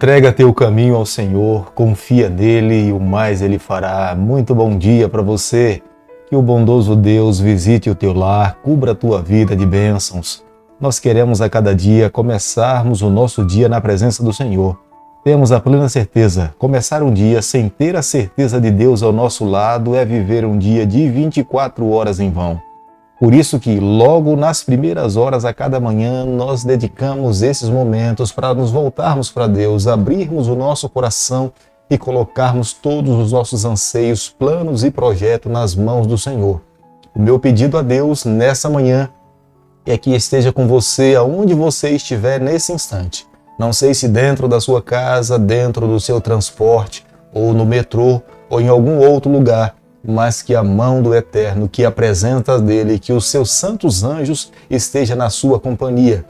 Entrega teu caminho ao Senhor, confia nele e o mais ele fará. Muito bom dia para você. Que o bondoso Deus visite o teu lar, cubra a tua vida de bênçãos. Nós queremos a cada dia começarmos o nosso dia na presença do Senhor. Temos a plena certeza, começar um dia sem ter a certeza de Deus ao nosso lado é viver um dia de 24 horas em vão. Por isso que logo nas primeiras horas a cada manhã nós dedicamos esses momentos para nos voltarmos para Deus, abrirmos o nosso coração e colocarmos todos os nossos anseios, planos e projetos nas mãos do Senhor. O meu pedido a Deus nessa manhã é que esteja com você aonde você estiver nesse instante. Não sei se dentro da sua casa, dentro do seu transporte, ou no metrô, ou em algum outro lugar, mas que a mão do Eterno, que a presença dele, que os seus santos anjos esteja na sua companhia.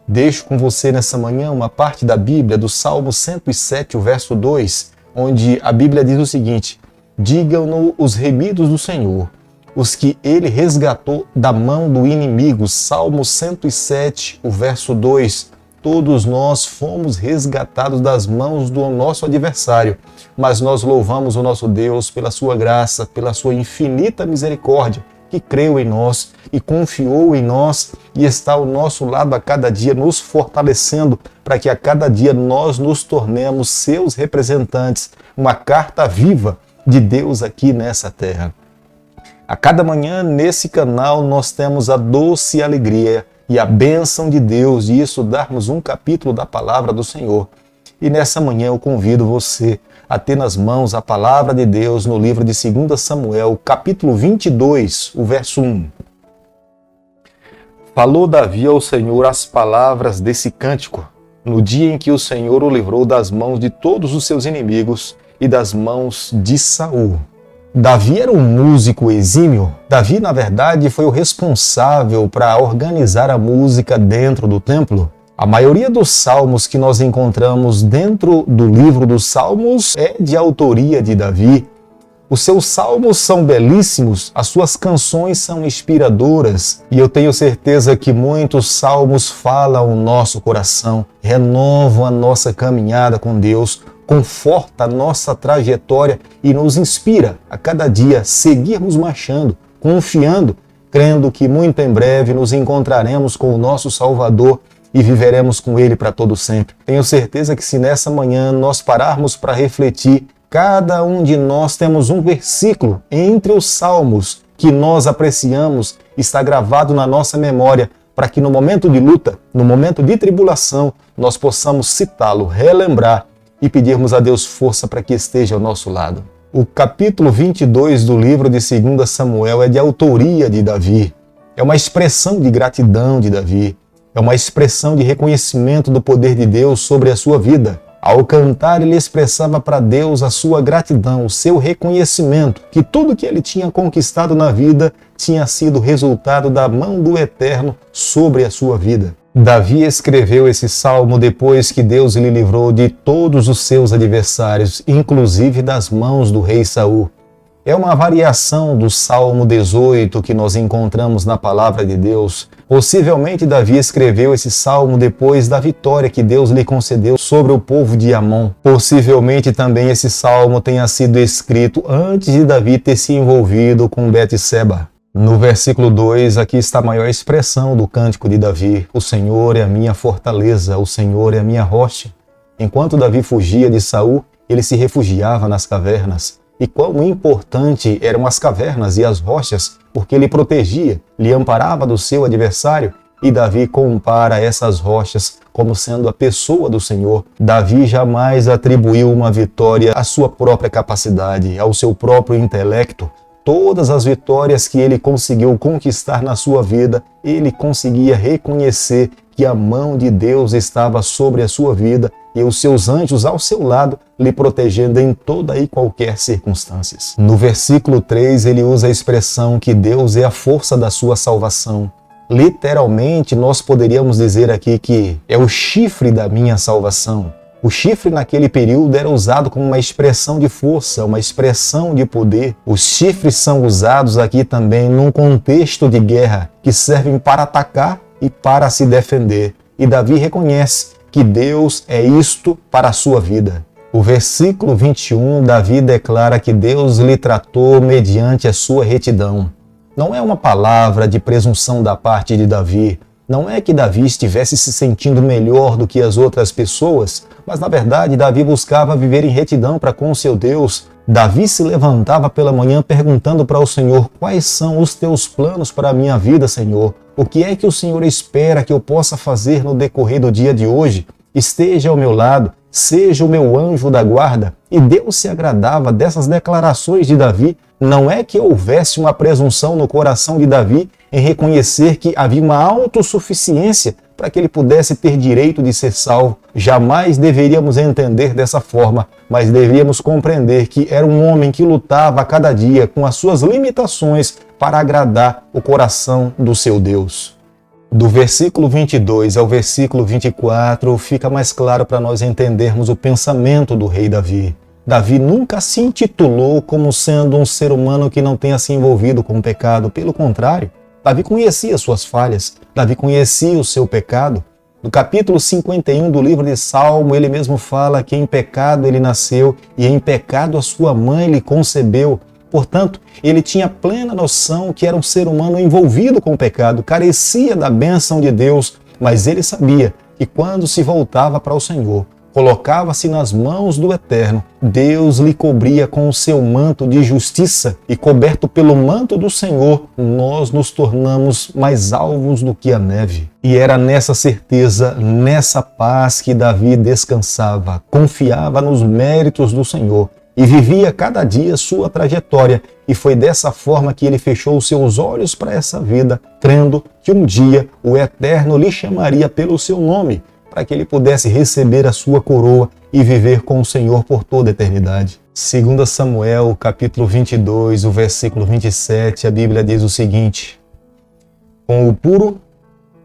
Deixo com você nessa manhã uma parte da Bíblia, do Salmo 107, o verso 2, onde a Bíblia diz o seguinte: digam-no os remidos do Senhor, os que ele resgatou da mão do inimigo. Salmo 107, o verso 2. Todos nós fomos resgatados das mãos do nosso adversário, mas nós louvamos o nosso Deus pela sua graça, pela sua infinita misericórdia, que creu em nós e confiou em nós e está ao nosso lado a cada dia, nos fortalecendo para que a cada dia nós nos tornemos seus representantes, uma carta viva de Deus aqui nessa terra. A cada manhã nesse canal nós temos a doce alegria e a bênção de Deus de estudarmos um capítulo da palavra do Senhor. E nessa manhã eu convido você a ter nas mãos a palavra de Deus no livro de 2 Samuel, capítulo 22, o verso 1. Falou Davi ao Senhor as palavras desse cântico, no dia em que o Senhor o livrou das mãos de todos os seus inimigos e das mãos de Saul. Davi era um músico exímio. Davi, na verdade, foi o responsável para organizar a música dentro do templo. A maioria dos salmos que nós encontramos dentro do livro dos Salmos é de autoria de Davi. Os seus salmos são belíssimos, as suas canções são inspiradoras e eu tenho certeza que muitos salmos falam o nosso coração, renovam a nossa caminhada com Deus, conforta a nossa trajetória e nos inspira a cada dia seguirmos marchando, confiando, crendo que muito em breve nos encontraremos com o nosso Salvador e viveremos com Ele para todo sempre. Tenho certeza que se nessa manhã nós pararmos para refletir, cada um de nós temos um versículo entre os salmos que nós apreciamos, está gravado na nossa memória, para que no momento de luta, no momento de tribulação, nós possamos citá-lo, relembrar e pedirmos a Deus força para que esteja ao nosso lado. O capítulo 22 do livro de 2 Samuel é de autoria de Davi. É uma expressão de gratidão de Davi. É uma expressão de reconhecimento do poder de Deus sobre a sua vida. Ao cantar, ele expressava para Deus a sua gratidão, o seu reconhecimento, que tudo que ele tinha conquistado na vida tinha sido resultado da mão do Eterno sobre a sua vida. Davi escreveu esse salmo depois que Deus lhe livrou de todos os seus adversários, inclusive das mãos do rei Saul. É uma variação do Salmo 18 que nós encontramos na palavra de Deus. Possivelmente Davi escreveu esse salmo depois da vitória que Deus lhe concedeu sobre o povo de Amon. Possivelmente também esse salmo tenha sido escrito antes de Davi ter se envolvido com Betseba. No versículo 2, aqui está a maior expressão do cântico de Davi. O Senhor é a minha fortaleza, o Senhor é a minha rocha. Enquanto Davi fugia de Saul, ele se refugiava nas cavernas. E quão importante eram as cavernas e as rochas, porque ele protegia, lhe amparava do seu adversário. E Davi compara essas rochas como sendo a pessoa do Senhor. Davi jamais atribuiu uma vitória à sua própria capacidade, ao seu próprio intelecto. Todas as vitórias que ele conseguiu conquistar na sua vida, ele conseguia reconhecer que a mão de Deus estava sobre a sua vida e os seus anjos ao seu lado, lhe protegendo em toda e qualquer circunstância. No versículo 3, ele usa a expressão que Deus é a força da sua salvação. Literalmente, nós poderíamos dizer aqui que é o chifre da minha salvação. O chifre naquele período era usado como uma expressão de força, uma expressão de poder. Os chifres são usados aqui também num contexto de guerra, que servem para atacar e para se defender. E Davi reconhece que que Deus é isto para a sua vida. O versículo 21, Davi declara que Deus lhe tratou mediante a sua retidão. Não é uma palavra de presunção da parte de Davi. Não é que Davi estivesse se sentindo melhor do que as outras pessoas, mas na verdade Davi buscava viver em retidão para com o seu Deus. Davi se levantava pela manhã perguntando para o Senhor: quais são os teus planos para a minha vida, Senhor? O que é que o Senhor espera que eu possa fazer no decorrer do dia de hoje? Esteja ao meu lado, seja o meu anjo da guarda. E Deus se agradava dessas declarações de Davi. Não é que houvesse uma presunção no coração de Davi em reconhecer que havia uma autossuficiência para que ele pudesse ter direito de ser salvo. Jamais deveríamos entender dessa forma, mas deveríamos compreender que era um homem que lutava a cada dia com as suas limitações para agradar o coração do seu Deus. Do versículo 22 ao versículo 24 fica mais claro para nós entendermos o pensamento do rei Davi. Davi nunca se intitulou como sendo um ser humano que não tenha se envolvido com o pecado. Pelo contrário, Davi conhecia suas falhas, Davi conhecia o seu pecado. No capítulo 51 do livro de Salmo, ele mesmo fala que em pecado ele nasceu e em pecado a sua mãe lhe concebeu. Portanto, ele tinha plena noção que era um ser humano envolvido com o pecado, carecia da bênção de Deus, mas ele sabia que quando se voltava para o Senhor, colocava-se nas mãos do Eterno, Deus lhe cobria com o seu manto de justiça, e coberto pelo manto do Senhor, nós nos tornamos mais alvos do que a neve. E era nessa certeza, nessa paz que Davi descansava, confiava nos méritos do Senhor e vivia cada dia sua trajetória. E foi dessa forma que ele fechou os seus olhos para essa vida, crendo que um dia o Eterno lhe chamaria pelo seu nome, para que ele pudesse receber a sua coroa e viver com o Senhor por toda a eternidade. 2 Samuel, capítulo 22, o versículo 27, a Bíblia diz o seguinte: com o puro,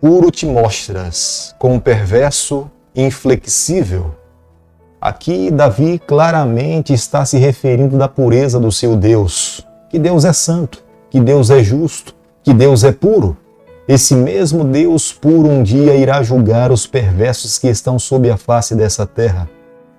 puro te mostras, com o perverso, inflexível. Aqui Davi claramente está se referindo da pureza do seu Deus, que Deus é santo, que Deus é justo, que Deus é puro. Esse mesmo Deus puro um dia irá julgar os perversos que estão sob a face dessa terra.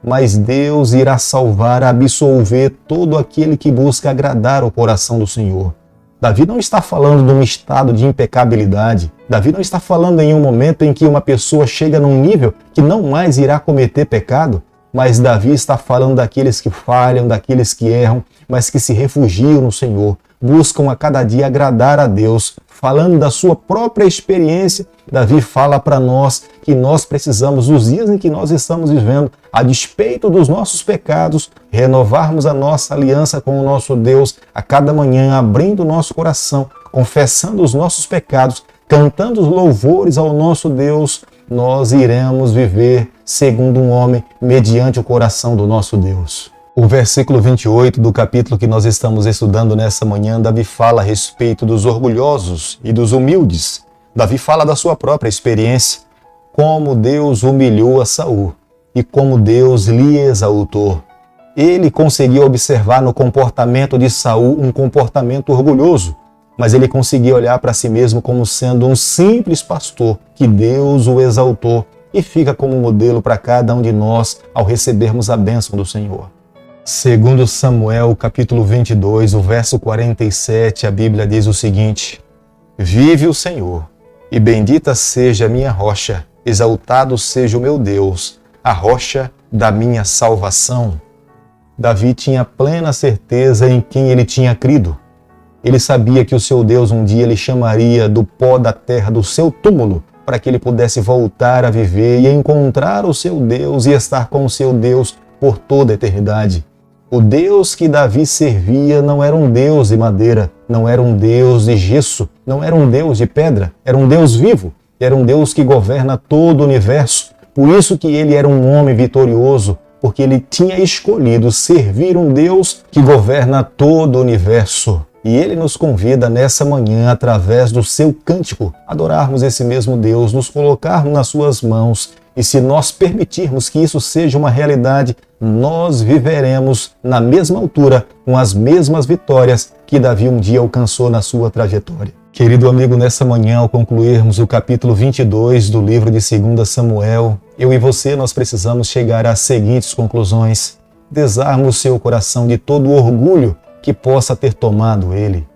Mas Deus irá salvar, absolver todo aquele que busca agradar o coração do Senhor. Davi não está falando de um estado de impecabilidade. Davi não está falando em um momento em que uma pessoa chega num nível que não mais irá cometer pecado. Mas Davi está falando daqueles que falham, daqueles que erram, mas que se refugiam no Senhor, buscam a cada dia agradar a Deus. Falando da sua própria experiência, Davi fala para nós que nós precisamos, nos dias em que nós estamos vivendo, a despeito dos nossos pecados, renovarmos a nossa aliança com o nosso Deus a cada manhã, abrindo o nosso coração, confessando os nossos pecados, cantando os louvores ao nosso Deus. Nós iremos viver segundo um homem, mediante o coração do nosso Deus. O versículo 28 do capítulo que nós estamos estudando nessa manhã, Davi fala a respeito dos orgulhosos e dos humildes. Davi fala da sua própria experiência, como Deus humilhou a Saul e como Deus lhe exaltou. Ele conseguiu observar no comportamento de Saul um comportamento orgulhoso, mas ele conseguia olhar para si mesmo como sendo um simples pastor, que Deus o exaltou e fica como modelo para cada um de nós ao recebermos a bênção do Senhor. 2 Samuel, capítulo 22, o verso 47, a Bíblia diz o seguinte: vive o Senhor, e bendita seja a minha rocha, exaltado seja o meu Deus, a rocha da minha salvação. Davi tinha plena certeza em quem ele tinha crido. Ele sabia que o seu Deus um dia lhe chamaria do pó da terra, do seu túmulo, para que ele pudesse voltar a viver e encontrar o seu Deus e estar com o seu Deus por toda a eternidade. O Deus que Davi servia não era um Deus de madeira, não era um Deus de gesso, não era um Deus de pedra, era um Deus vivo, era um Deus que governa todo o universo. Por isso que ele era um homem vitorioso, porque ele tinha escolhido servir um Deus que governa todo o universo. E ele nos convida nessa manhã, através do seu cântico, a adorarmos esse mesmo Deus, nos colocarmos nas suas mãos. E se nós permitirmos que isso seja uma realidade, nós viveremos na mesma altura, com as mesmas vitórias que Davi um dia alcançou na sua trajetória. Querido amigo, nessa manhã, ao concluirmos o capítulo 22 do livro de 2 Samuel, Eu e você, nós precisamos chegar às seguintes conclusões. Desarme o seu coração de todo o orgulho que possa ter tomado ele.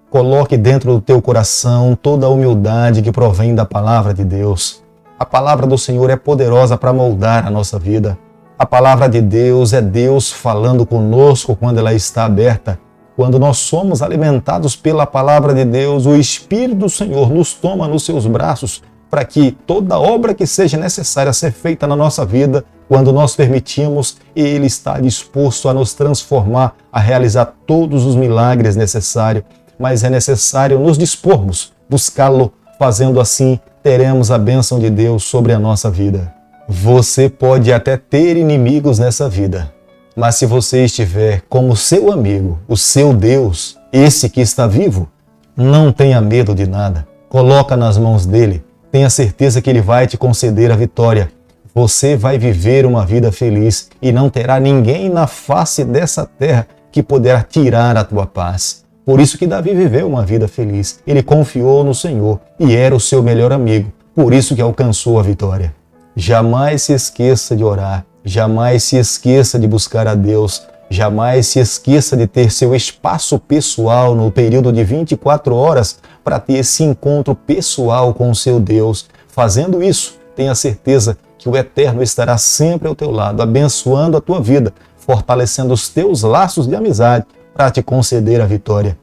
Coloque dentro do teu coração toda a humildade que provém da palavra de Deus. A palavra do Senhor é poderosa para moldar a nossa vida. A palavra de Deus é Deus falando conosco quando ela está aberta. Quando nós somos alimentados pela palavra de Deus, o Espírito do Senhor nos toma nos seus braços para que toda obra que seja necessária ser feita na nossa vida, quando nós permitimos, Ele está disposto a nos transformar, a realizar todos os milagres necessários. Mas é necessário nos dispormos, buscá-lo. Fazendo assim, teremos a bênção de Deus sobre a nossa vida. Você pode até ter inimigos nessa vida, mas se você estiver como seu amigo, o seu Deus, esse que está vivo, não tenha medo de nada. Coloca nas mãos dele. Tenha certeza que ele vai te conceder a vitória. Você vai viver uma vida feliz e não terá ninguém na face dessa terra que poderá tirar a tua paz. Por isso que Davi viveu uma vida feliz. Ele confiou no Senhor e era o seu melhor amigo. Por isso que alcançou a vitória. Jamais se esqueça de orar. Jamais se esqueça de buscar a Deus. Jamais se esqueça de ter seu espaço pessoal no período de 24 horas para ter esse encontro pessoal com o seu Deus. Fazendo isso, tenha certeza que o Eterno estará sempre ao teu lado, abençoando a tua vida, fortalecendo os teus laços de amizade para te conceder a vitória.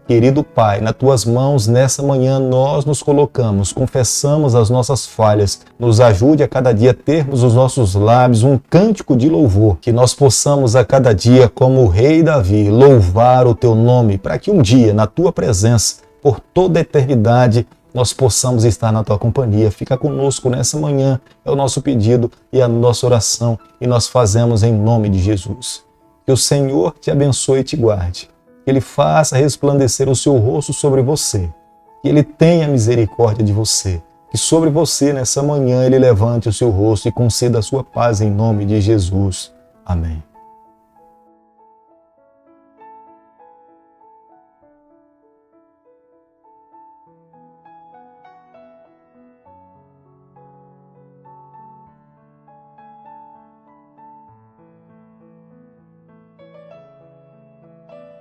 Querido Pai, nas tuas mãos nessa manhã nós nos colocamos, confessamos as nossas falhas, nos ajude a cada dia termos os nossos lábios um cântico de louvor, que nós possamos a cada dia, como o rei Davi, louvar o teu nome, para que um dia, na tua presença, por toda a eternidade, nós possamos estar na tua companhia. Fica conosco nessa manhã, é o nosso pedido e a nossa oração, e nós fazemos em nome de Jesus. Que o Senhor te abençoe e te guarde. Que Ele faça resplandecer o seu rosto sobre você. Que Ele tenha misericórdia de você. Que sobre você, nessa manhã, Ele levante o seu rosto e conceda a sua paz em nome de Jesus. Amém.